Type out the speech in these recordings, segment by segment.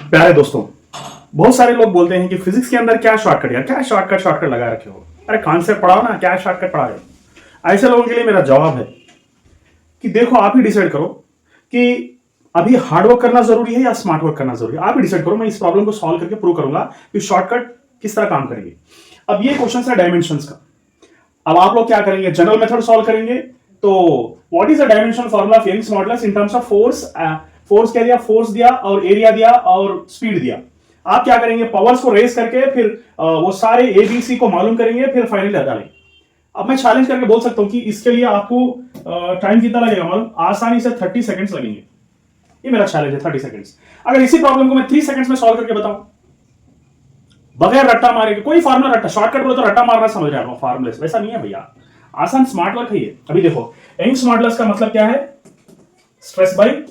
प्यारे दोस्तों, बहुत सारे लोग बोलते हैं कि फिजिक्स के अंदर क्या शॉर्टकट, यार क्या शॉर्टकट लगा रखे हो, अरे कॉन्सेप्ट पढ़ाओ ना, क्या शॉर्टकट पढ़ा रहे हो। ऐसे लोगों के लिए मेरा जवाब है कि देखो, आप ही डिसाइड करो कि अभी हार्डवर्क करना जरूरी है या स्मार्ट वर्क करना जरूरी है। आप ही डिसाइड करो। मैं इस प्रॉब्लम को सॉल्व करके प्रूव करूंगा कि शॉर्टकट किस तरह काम करेंगे। अब ये क्वेश्चन है डायमेंशंस का। अब आप लोग क्या करेंगे, जनरल मेथड सॉल्व करेंगे। तो what is the dimensional formula of Young's modulus in terms of force. Force क्या दिया, फोर्स दिया और एरिया दिया और स्पीड दिया। आप क्या करेंगे, पावर्स को रेस करके फिर वो सारे एबीसी को मालूम करेंगे, फिर फाइनल डालेंगे। अब मैं चैलेंज करके बोल सकता हूं कि इसके लिए आपको टाइम कितना लगेगा मालूम, आसानी से 30 सेकंड्स लगेंगे। ये मेरा चैलेंज है, 30 सेकंड्स। अगर इसी प्रॉब्लम को मैं 3 सेकंड्स में सॉल्व करके बताऊं बगैर रट्टा मारे, कोई फार्मूला रट्टा, शॉर्टकट बोलो तो रट्टा मारना समझ रहे हो, फार्मूले वैसा नहीं है भैया। आसान स्मार्ट वर्क है ये। अभी देखो, यंग्स मॉडुलस का मतलब क्या है, स्ट्रेस बाय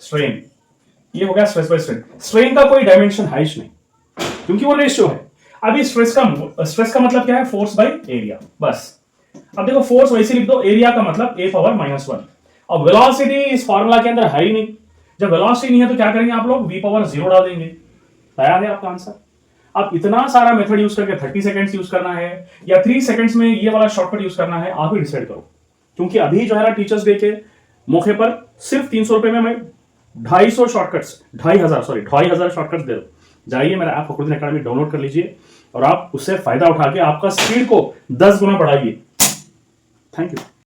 स्ट्रेन। ये हो गया स्ट्रेस बाय स्ट्रेन। स्ट्रेन का कोई डायमेंशन है ही नहीं क्योंकि वो रेशियो है। अभी स्ट्रेस का मतलब क्या है, फोर्स बाय एरिया, बस। अब देखो, फोर्स वैसे लिख दो, एरिया का मतलब a पावर -1। अब वेलोसिटी इस फार्मूला के अंदर है ही नहीं। जब वेलोसिटी नहीं है तो क्या करेंगे आप लोग, v पावर 0 डाल देंगे। तैयार है आपका आंसर। अब इतना सारा मेथड यूज करके 30 सेकंड्स यूज करना है या 3 सेकंड्स में ये वाला शॉर्टकट यूज करना है, आप ही डिसाइड करो। क्योंकि अभी जो है ना, टीचर्स डे के मौके पर सिर्फ 300 रुपए में मैं 250 शॉर्टकट्स, 2500 शॉर्टकट्स दे दो। जाइए मेरा ऐप फखरुद्दीन एकेडमी डाउनलोड कर लीजिए और आप उससे फायदा उठा के आपका स्पीड को 10 गुना बढ़ाइए। Thank you.